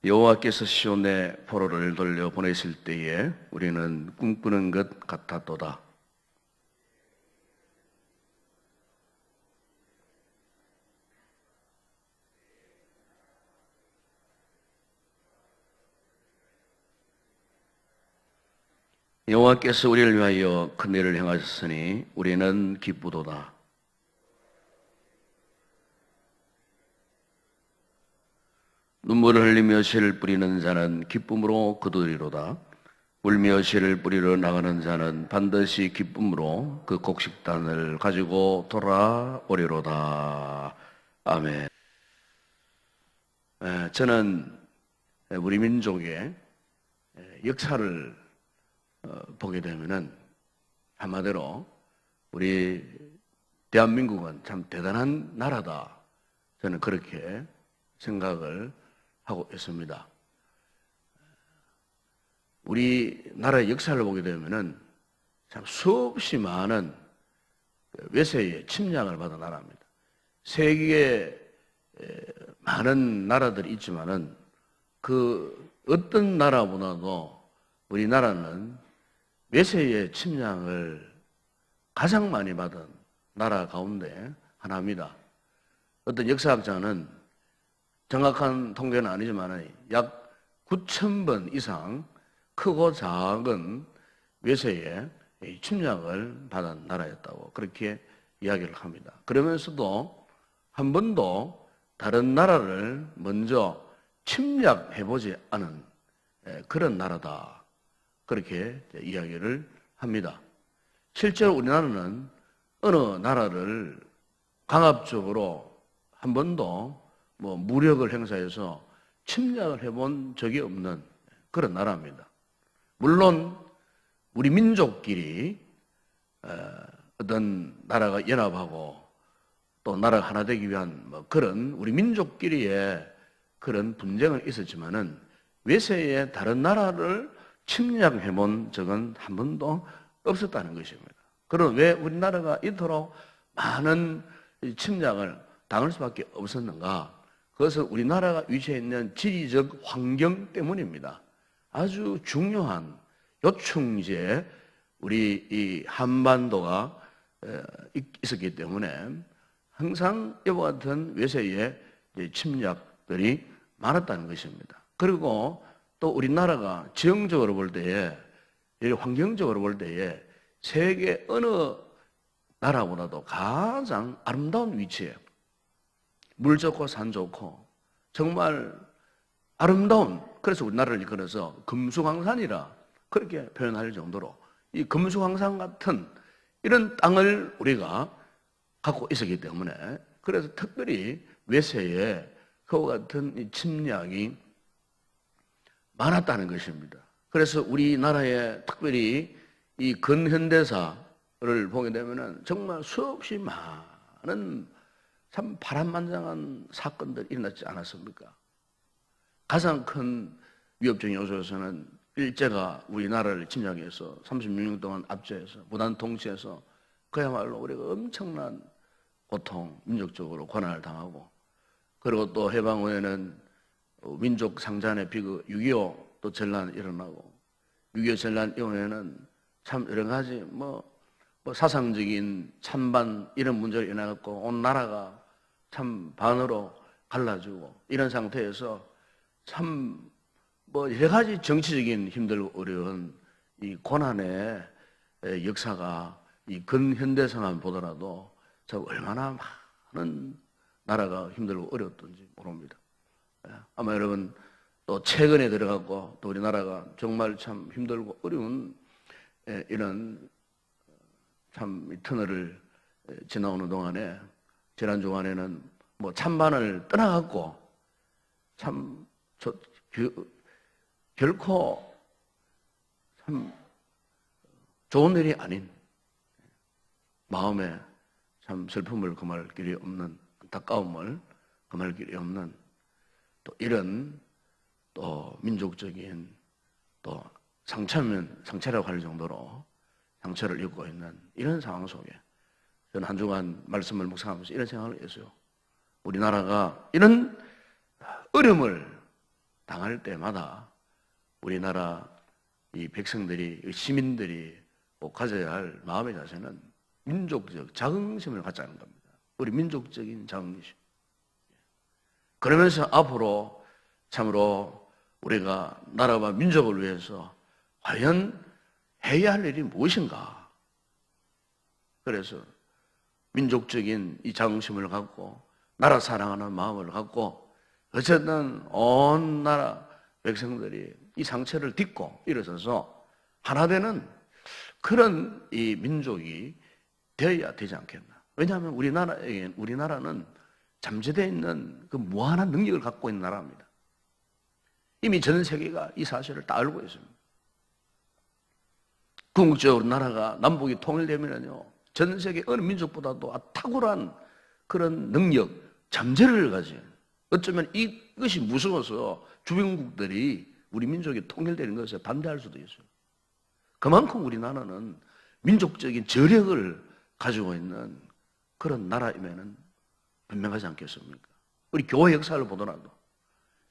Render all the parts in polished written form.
여호와께서 시온의 포로를 돌려 보내실 때에 우리는 꿈꾸는 것 같았도다. 여호와께서 우리를 위하여 큰 일을 행하셨으니 우리는 기쁘도다. 눈물을 흘리며 씨를 뿌리는 자는 기쁨으로 거두리로다. 울며 씨를 뿌리러 나가는 자는 반드시 기쁨으로 그 곡식단을 가지고 돌아오리로다. 아멘. 저는 우리 민족의 역사를 보게 되면은 한마디로 우리 대한민국은 참 대단한 나라다. 저는 그렇게 생각을 하고 있습니다. 우리나라의 역사를 보게 되면은 참 수없이 많은 외세의 침략을 받은 나라입니다. 세계에 많은 나라들이 있지만은 그 어떤 나라보다도 우리나라는 외세의 침략을 가장 많이 받은 나라 가운데 하나입니다. 어떤 역사학자는 정확한 통계는 아니지만 약 9,000번 이상 크고 작은 외세의 침략을 받은 나라였다고 그렇게 이야기를 합니다. 그러면서도 한 번도 다른 나라를 먼저 침략해보지 않은 그런 나라다. 그렇게 이야기를 합니다. 실제로 우리나라는 어느 나라를 강압적으로 한 번도 무력을 행사해서 침략을 해본 적이 없는 그런 나라입니다. 물론 우리 민족끼리 어떤 나라가 연합하고 또 나라가 하나 되기 위한 그런 우리 민족끼리의 그런 분쟁은 있었지만은 외세의 다른 나라를 침략해본 적은 한 번도 없었다는 것입니다. 그럼 왜 우리나라가 이토록 많은 침략을 당할 수밖에 없었는가? 그것은 우리나라가 위치해 있는 지리적 환경 때문입니다. 아주 중요한 요충지에 우리 이 한반도가 있었기 때문에 항상 이와 같은 외세의 침략들이 많았다는 것입니다. 그리고 또 우리나라가 지형적으로 볼 때에, 환경적으로 볼 때에 세계 어느 나라보다도 가장 아름다운 위치에 물 좋고 산 좋고 정말 아름다운, 그래서 우리나라를 일컬어서 금수강산이라 그렇게 표현할 정도로 이 금수강산 같은 이런 땅을 우리가 갖고 있었기 때문에 그래서 특별히 외세의 그와 같은 이 침략이 많았다는 것입니다. 그래서 우리나라의 특별히 이 근현대사를 보게 되면은 정말 수없이 많은 참 파란만장한 사건들이 일어났지 않았습니까? 가장 큰 위협적인 요소에서는 일제가 우리나라를 침략해서 36년 동안 압제해서 무단 통치해서 그야말로 우리가 엄청난 고통, 민족적으로 고난을 당하고, 그리고 또 해방 후에는 민족 상잔의 비극, 6.25 또 전란이 일어나고, 6.25 전란 이후에는 참 여러 가지 사상적인 찬반 이런 문제가 일어나고 온 나라가 참 반으로 갈라지고 이런 상태에서 참 여러 가지 정치적인 힘들고 어려운 이 고난의 역사가 이 근현대사만 보더라도 참 얼마나 많은 나라가 힘들고 어려웠던지 모릅니다. 아마 여러분 또 최근에 들어갔고 또 우리나라가 정말 참 힘들고 어려운 이런 참 터널을 지나오는 동안에 지난 주간에는 찬반을 떠나갖고 참 결코 참 좋은 일이 아닌 마음에 참 슬픔을 금할 길이 없는, 안타까움을 금할 길이 없는 또 이런 또 민족적인 또 상처라고 할 정도로 상처를 입고 있는 이런 상황 속에 저는 한 주간 말씀을 묵상하면서 이런 생각을 했어요. 우리나라가 이런 어려움을 당할 때마다 우리나라 이 백성들이, 시민들이 꼭 가져야 할 마음의 자세는 민족적 자긍심을 갖자는 겁니다. 우리 민족적인 자긍심. 그러면서 앞으로 참으로 우리가 나라와 민족을 위해서 과연 해야 할 일이 무엇인가? 그래서 민족적인 이 자긍심을 갖고 나라 사랑하는 마음을 갖고 어쨌든 온 나라 백성들이 이 상처를 딛고 일어서서 하나 되는 그런 이 민족이 되어야 되지 않겠나. 왜냐하면 우리나라는 잠재되어 있는 그 무한한 능력을 갖고 있는 나라입니다. 이미 전 세계가 이 사실을 다 알고 있습니다. 궁극적으로 나라가 남북이 통일되면요, 전 세계 어느 민족보다도 탁월한 그런 능력, 잠재를 가진, 어쩌면 이것이 무서워서 주변국들이 우리 민족이 통일되는 것에 반대할 수도 있어요. 그만큼 우리나라는 민족적인 저력을 가지고 있는 그런 나라이면은 분명하지 않겠습니까? 우리 교회 역사를 보더라도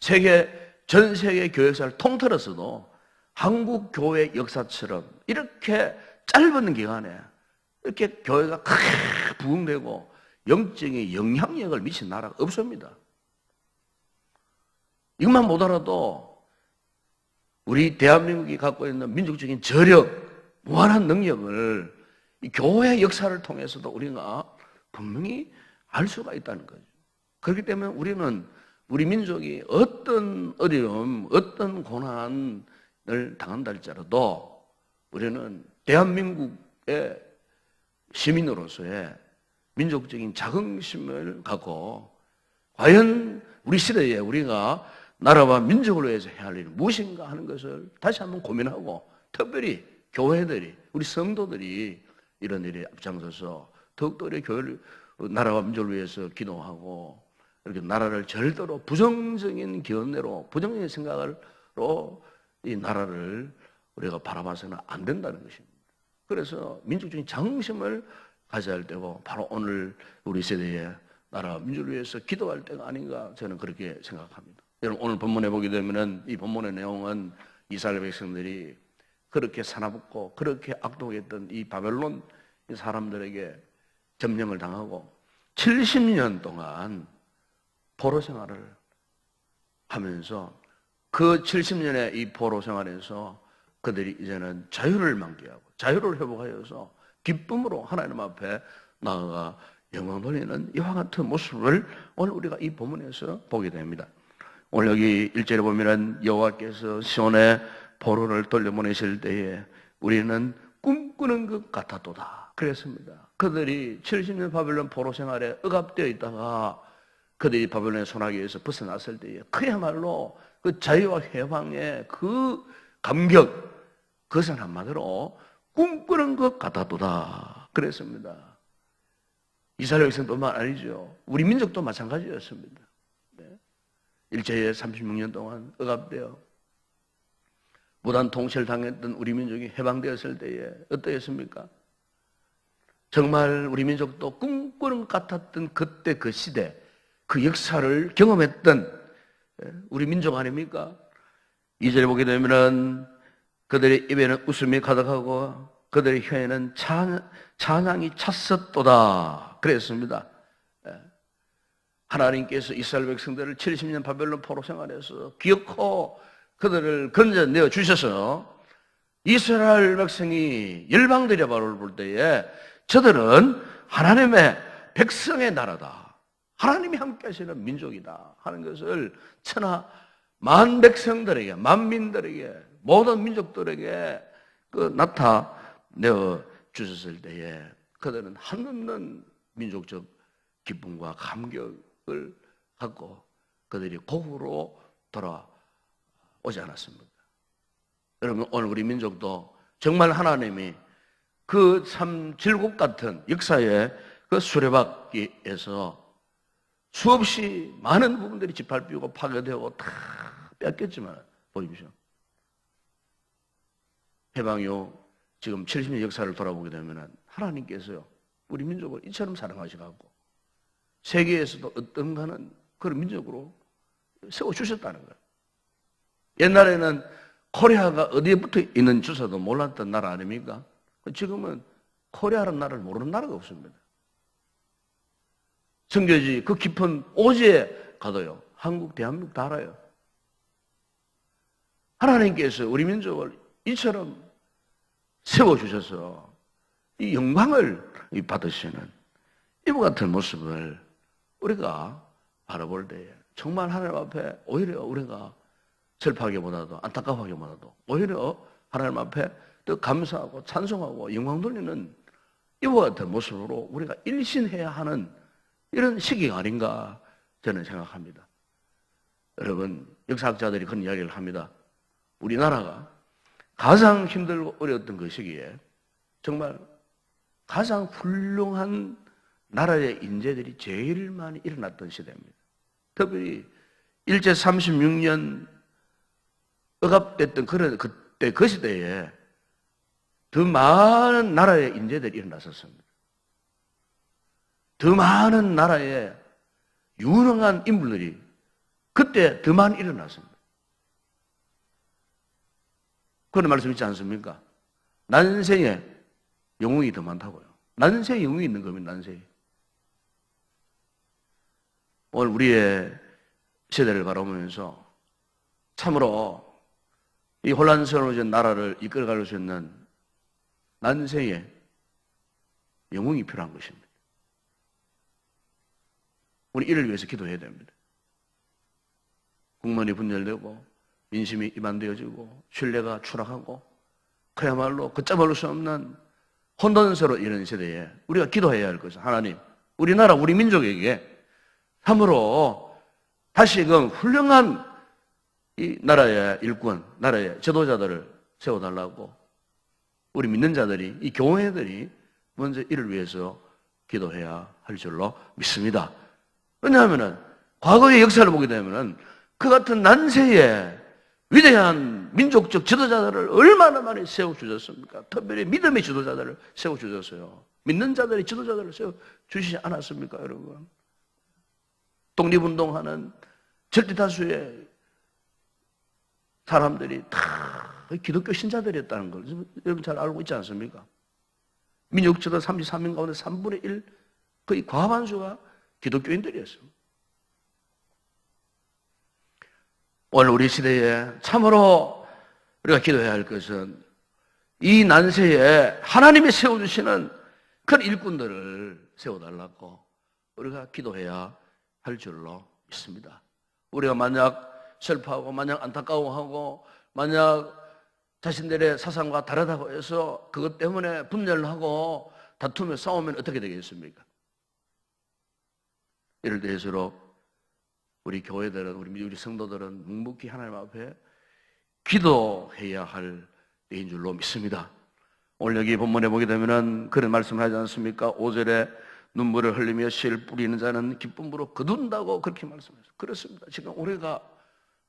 전 세계 교회 역사를 통틀어서도 한국 교회 역사처럼 이렇게 짧은 기간에 이렇게 교회가 크게 부흥되고 영적인 영향력을 미친 나라가 없습니다. 이것만 보더라도 우리 대한민국이 갖고 있는 민족적인 저력, 무한한 능력을 이 교회 역사를 통해서도 우리가 분명히 알 수가 있다는 거죠. 그렇기 때문에 우리는 우리 민족이 어떤 어려움, 어떤 고난을 당한다 할지라도 우리는 대한민국의 시민으로서의 민족적인 자긍심을 갖고 과연 우리 시대에 우리가 나라와 민족을 위해서 해야 할 일이 무엇인가 하는 것을 다시 한번 고민하고, 특별히 교회들이, 우리 성도들이 이런 일에 앞장서서 더욱더 우리 교회를, 나라와 민족을 위해서 기도하고, 이렇게 나라를 절대로 부정적인 견해로, 부정적인 생각으로 이 나라를 우리가 바라봐서는 안 된다는 것입니다. 그래서 민족적인 자긍심을 가져야 할 때고, 바로 오늘 우리 세대에 나라와 민족을 위해서 기도할 때가 아닌가, 저는 그렇게 생각합니다. 여러분, 오늘 본문에 보게 되면은 이 본문의 내용은 이스라엘 백성들이 그렇게 사나붙고 그렇게 악독했던 이 바벨론 사람들에게 점령을 당하고 70년 동안 포로 생활을 하면서 그 70년의 이 포로 생활에서 그들이 이제는 자유를 만끽하고 자유를 회복하여서 기쁨으로 하나님 앞에 나아가 영광 돌리는 이와 같은 모습을 오늘 우리가 이 본문에서 보게 됩니다. 오늘 여기 1절에 보면은 여호와께서 시온에 포로를 돌려보내실 때에 우리는 꿈꾸는 것 같았도다 그랬습니다. 그들이 70년 바벨론 포로 생활에 억압되어 있다가 그들이 바벨론의 손아귀에서 벗어났을 때에 그야말로 그 자유와 해방의 그 감격, 그것은 한마디로 꿈꾸는 것 같았도다 그랬습니다. 이스라엘 백성뿐만 아니죠. 우리 민족도 마찬가지였습니다. 일제에 36년 동안 억압되어 무단 통치를 당했던 우리 민족이 해방되었을 때에 어떠했습니까? 정말 우리 민족도 꿈꾸는 것 같았던 그때 그 시대, 그 역사를 경험했던 우리 민족 아닙니까? 2절에 보게 되면은 그들의 입에는 웃음이 가득하고 그들의 혀에는 찬양이 찼었도다 그랬습니다. 하나님께서 이스라엘 백성들을 70년 바벨론 포로 생활에서 기어코 그들을 건져내어 주셔서 이스라엘 백성이 열방들의 바로를 볼 때에 저들은 하나님의 백성의 나라다, 하나님이 함께 하시는 민족이다 하는 것을 천하 만 백성들에게, 만민들에게, 모든 민족들에게 나타내어 주셨을 때에 그들은 한없는 민족적 기쁨과 감격을 갖고 그들이 고국으로 돌아오지 않았습니다. 여러분, 오늘 우리 민족도 정말 하나님이 그 참 질곡 같은 역사의 그 수레바퀴에서 수없이 많은 부분들이 짓밟히고 파괴되고 다 뺏겼지만 보십시오. 해방 이후 지금 70년 역사를 돌아보게 되면 하나님께서요 우리 민족을 이처럼 사랑하시고 세계에서도 어떤가는 그런 민족으로 세워주셨다는 거예요. 옛날에는 코리아가 어디에 붙어 있는 주소도 몰랐던 나라 아닙니까? 지금은 코리아라는 나라를 모르는 나라가 없습니다. 선교지 그 깊은 오지에 가도요, 한국, 대한민국 다 알아요. 하나님께서 우리 민족을 이처럼 세워주셔서 이 영광을 받으시는 이와 같은 모습을 우리가 바라볼 때에 정말 하나님 앞에 오히려 우리가 슬퍼하기보다도 안타까워하기보다도 오히려 하나님 앞에 더 감사하고 찬송하고 영광 돌리는 이와 같은 모습으로 우리가 일신해야 하는 이런 시기가 아닌가 저는 생각합니다. 여러분, 역사학자들이 그런 이야기를 합니다. 우리나라가 가장 힘들고 어려웠던 그 시기에 정말 가장 훌륭한 나라의 인재들이 제일 많이 일어났던 시대입니다. 특별히 일제 36년 억압됐던 그때 그 시대에 더 많은 나라의 인재들이 일어났었습니다. 더 많은 나라의 유능한 인물들이 그때 더 많이 일어났습니다. 그런 말씀 있지 않습니까? 난세에 영웅이 더 많다고요. 난세에 영웅이 있는 겁니다. 난세에. 오늘 우리의 시대를 바라보면서 참으로 이 혼란스러워진 나라를 이끌어갈 수 있는 난세에 영웅이 필요한 것입니다. 우리 이를 위해서 기도해야 됩니다. 국론이 분열되고 민심이 이반되어지고 신뢰가 추락하고 그야말로 걷잡을 수 없는 혼돈스러운 이런 시대에 우리가 기도해야 할 것은 하나님, 우리나라 우리 민족에게 참으로 다시금 훌륭한 이 나라의 일꾼, 나라의 지도자들을 세워달라고 우리 믿는 자들이, 이 교회들이 먼저 이를 위해서 기도해야 할 줄로 믿습니다. 왜냐하면 과거의 역사를 보게 되면 그 같은 난세에 위대한 민족적 지도자들을 얼마나 많이 세워주셨습니까? 특별히 믿음의 지도자들을 세워주셨어요. 믿는 자들의 지도자들을 세워주시지 않았습니까, 여러분? 독립운동하는 절대다수의 사람들이 다 기독교 신자들이었다는 걸 여러분 잘 알고 있지 않습니까? 민족 지도 33명 가운데 3분의 1, 거의 과반수가 기독교인들이었습니다. 오늘 우리 시대에 참으로 우리가 기도해야 할 것은 이 난세에 하나님이 세워주시는 그런 일꾼들을 세워달라고 우리가 기도해야 할 줄로 믿습니다. 우리가 만약 슬퍼하고 만약 안타까워하고 만약 자신들의 사상과 다르다고 해서 그것 때문에 분열하고 다투며 싸우면 어떻게 되겠습니까? 이럴 때일수록 우리 교회들은, 우리 성도들은 묵묵히 하나님 앞에 기도해야 할 때인 줄로 믿습니다. 오늘 여기 본문에 보게 되면은 그런 말씀을 하지 않습니까? 5절에 눈물을 흘리며 씨를 뿌리는 자는 기쁨으로 거둔다고 그렇게 말씀하셨어요. 그렇습니다. 지금 우리가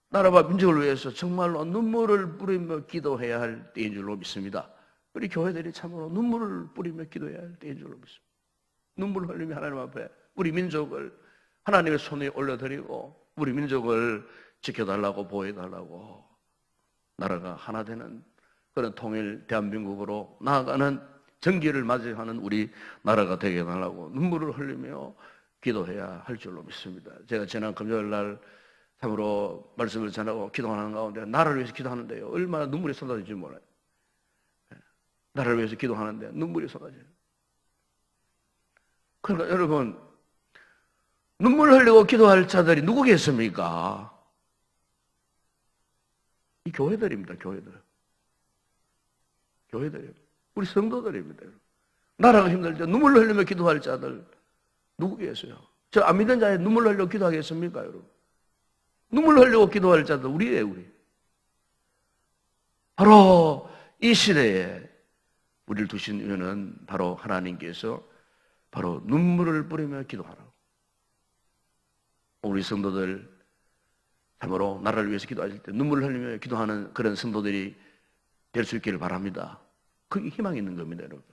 나라와 민족을 위해서 정말로 눈물을 뿌리며 기도해야 할 때인 줄로 믿습니다. 우리 교회들이 참으로 눈물을 뿌리며 기도해야 할 때인 줄로 믿습니다. 눈물을 흘리며 하나님 앞에 우리 민족을 하나님의 손에 올려드리고 우리 민족을 지켜달라고 보호해달라고 나라가 하나 되는 그런 통일 대한민국으로 나아가는 정기를 맞이하는 우리 나라가 되게 해달라고 눈물을 흘리며 기도해야 할 줄로 믿습니다. 제가 지난 금요일 날 참으로 말씀을 전하고 기도하는 가운데 나라를 위해서 기도하는데요, 얼마나 눈물이 쏟아질지 몰라요. 나라를 위해서 기도하는데 눈물이 쏟아져요. 그러니까 여러분, 눈물 흘리고 기도할 자들이 누구겠습니까? 이 교회들입니다. 교회들이에요. 우리 성도들입니다. 나라가 힘들 때 눈물 흘리며 기도할 자들 누구겠어요? 저 안 믿는 자에 눈물 흘리고 기도하겠습니까, 여러분? 눈물 흘리고 기도할 자들 우리예요, 우리. 바로 이 시대에 우리를 두신 이유는 바로 하나님께서 바로 눈물을 뿌리며 기도하라고. 우리 성도들 참으로 나라를 위해서 기도하실 때 눈물을 흘리며 기도하는 그런 성도들이 될 수 있기를 바랍니다. 그게 희망이 있는 겁니다, 여러분.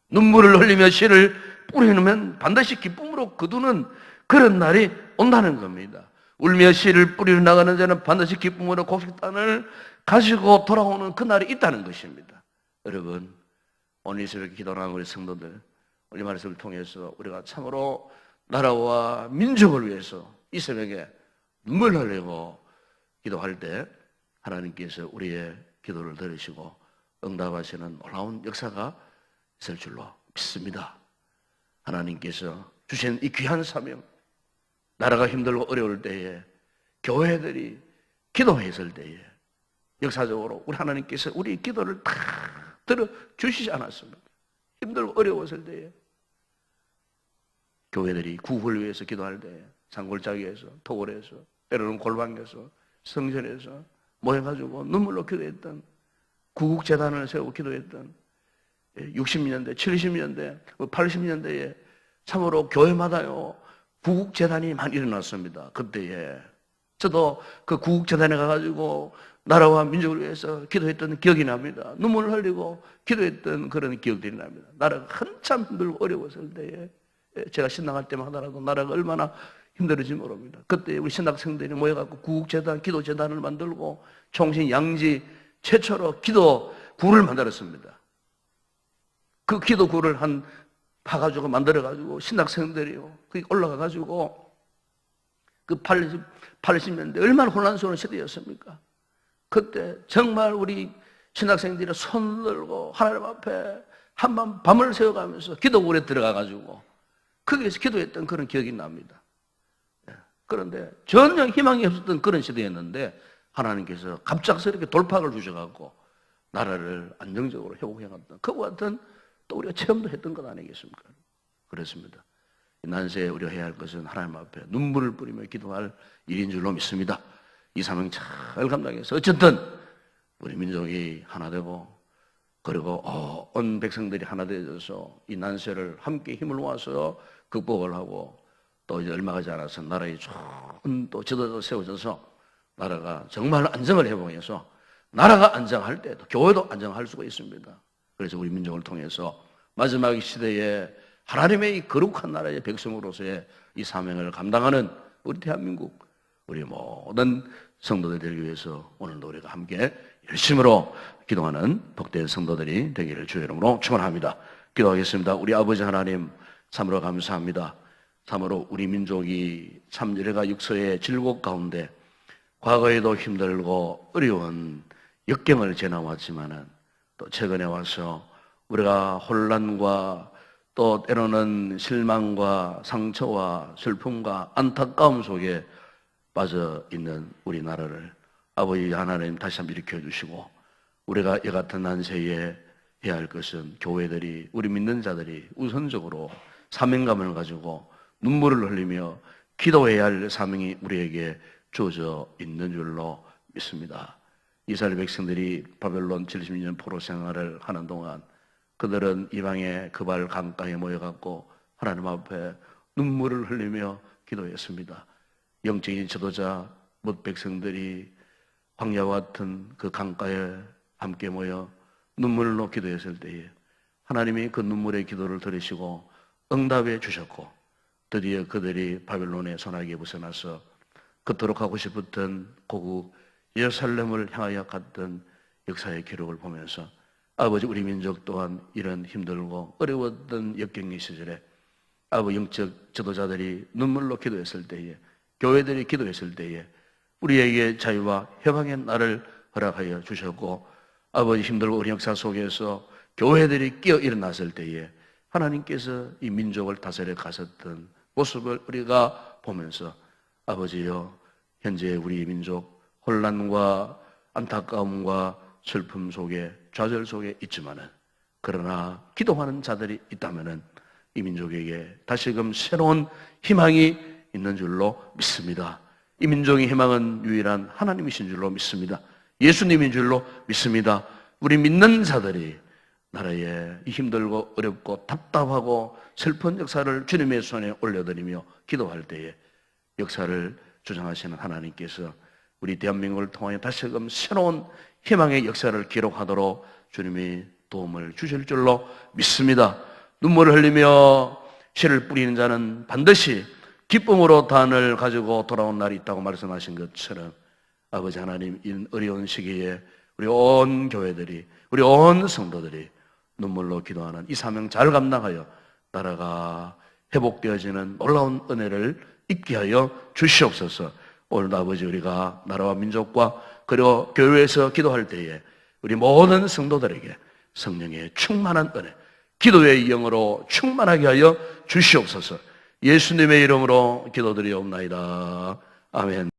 눈물을 흘리며 씨를 뿌리면 반드시 기쁨으로 거두는 그런 날이 온다는 겁니다. 울며 씨를 뿌리러 나가는 자는 반드시 기쁨으로 곡식단을 가지고 돌아오는 그날이 있다는 것입니다. 여러분, 오늘 이 새벽에 기도하는 우리 성도들, 우리 말씀을 통해서 우리가 참으로 나라와 민족을 위해서 이 새벽에 눈물 흘리고 기도할 때 하나님께서 우리의 기도를 들으시고 응답하시는 놀라운 역사가 있을 줄로 믿습니다. 하나님께서 주신 이 귀한 사명, 나라가 힘들고 어려울 때에 교회들이 기도했을 때에 역사적으로 우리 하나님께서 우리 기도를 다 들어주시지 않았습니까? 힘들고 어려웠을 때에 교회들이 구호를 위해서 기도할 때에 산골짜기에서, 토굴에서, 때로는 골방에서, 성전에서 모여가지고 눈물로 기도했던, 구국재단을 세우고 기도했던 60년대, 70년대, 80년대에 참으로 교회마다요 구국재단이 많이 일어났습니다. 그때에 저도 그 구국재단에 가가지고 나라와 민족을 위해서 기도했던 기억이 납니다. 눈물을 흘리고 기도했던 그런 기억들이 납니다. 나라가 한참 힘들고 어려웠을 때에 제가 신앙할 때마다라도 나라가 얼마나 힘들어진지 모릅니다. 그때 우리 신학생들이 모여갖고 구국재단, 기도재단을 만들고 총신 양지 최초로 기도구를 만들었습니다. 그 기도구를 파가지고 만들어가지고 신학생들이요 거기 올라가가지고 그 80년대 얼마나 혼란스러운 시대였습니까? 그때 정말 우리 신학생들이 손 들고 하나님 앞에 한밤 밤을 새워가면서 기도굴에 들어가가지고 거기에서 기도했던 그런 기억이 납니다. 그런데 전혀 희망이 없었던 그런 시대였는데 하나님께서 갑작스럽게 돌파를 주셔갖고 나라를 안정적으로 회복해갔던 그와 같은 또 우리가 체험도 했던 것 아니겠습니까? 그렇습니다. 난세에 우리가 해야 할 것은 하나님 앞에 눈물을 뿌리며 기도할 일인 줄로 믿습니다. 이 사명 잘 감당해서 어쨌든 우리 민족이 하나 되고 그리고 온 백성들이 하나 되어서 이 난세를 함께 힘을 모아서 극복을 하고 또 이제 얼마 가지 않아서 나라에 좋은 또 지도자가 세워져서 나라가 정말 안정을 회복해서 나라가 안정할 때 또 교회도 안정할 수가 있습니다. 그래서 우리 민족을 통해서 마지막 시대에 하나님의 이 거룩한 나라의 백성으로서의 이 사명을 감당하는 우리 대한민국 우리 모든 성도들 되기 위해서 오늘도 우리가 함께 열심으로 기도하는 복된 성도들이 되기를 주의 이름으로 축원합니다. 기도하겠습니다. 우리 아버지 하나님 참으로 감사합니다. 참으로 우리 민족이 참 여러가 육서의 질곡 가운데 과거에도 힘들고 어려운 역경을 지나왔지만은 또 최근에 와서 우리가 혼란과 또 때로는 실망과 상처와 슬픔과 안타까움 속에 빠져 있는 우리나라를 아버지 하나님 다시 한번 일으켜 주시고 우리가 이 같은 난세에 해야 할 것은 교회들이 우리 믿는 자들이 우선적으로 사명감을 가지고 눈물을 흘리며 기도해야 할 사명이 우리에게 주어져 있는 줄로 믿습니다. 이스라엘 백성들이 바벨론 70년 포로 생활을 하는 동안 그들은 이방의 그발 강가에 모여갖고 하나님 앞에 눈물을 흘리며 기도했습니다. 영적인 지도자 못 백성들이 광야와 같은 그 강가에 함께 모여 눈물로 기도했을 때에 하나님이 그 눈물의 기도를 들으시고 응답해 주셨고 드디어 그들이 바벨론의 손아귀에 벗어나서 그토록 하고 싶었던 고국 예루살렘을 향하여 갔던 역사의 기록을 보면서 아버지 우리 민족 또한 이런 힘들고 어려웠던 역경의 시절에 아버지 영적 지도자들이 눈물로 기도했을 때에 교회들이 기도했을 때에 우리에게 자유와 해방의 날을 허락하여 주셨고 아버지 힘들고 어려운 역사 속에서 교회들이 끼어 일어났을 때에 하나님께서 이 민족을 다스려 가셨던 모습을 우리가 보면서 아버지여 현재 우리 민족 혼란과 안타까움과 슬픔 속에 좌절 속에 있지만은 그러나 기도하는 자들이 있다면은 이 민족에게 다시금 새로운 희망이 있는 줄로 믿습니다. 이 민족의 희망은 유일한 하나님이신 줄로 믿습니다. 예수님인 줄로 믿습니다. 우리 믿는 자들이 나라에 이 힘들고 어렵고 답답하고 슬픈 역사를 주님의 손에 올려드리며 기도할 때에 역사를 주장하시는 하나님께서 우리 대한민국을 통하여 다시금 새로운 희망의 역사를 기록하도록 주님이 도움을 주실 줄로 믿습니다. 눈물을 흘리며 씨를 뿌리는 자는 반드시 기쁨으로 단을 가지고 돌아온 날이 있다고 말씀하신 것처럼 아버지 하나님, 이 어려운 시기에 우리 온 교회들이, 우리 온 성도들이 눈물로 기도하는 이 사명 잘 감당하여 나라가 회복되어지는 놀라운 은혜를 있게 하여 주시옵소서. 오늘도 아버지, 우리가 나라와 민족과 그리고 교회에서 기도할 때에 우리 모든 성도들에게 성령의 충만한 은혜, 기도의 영으로 충만하게 하여 주시옵소서. 예수님의 이름으로 기도드리옵나이다. 아멘.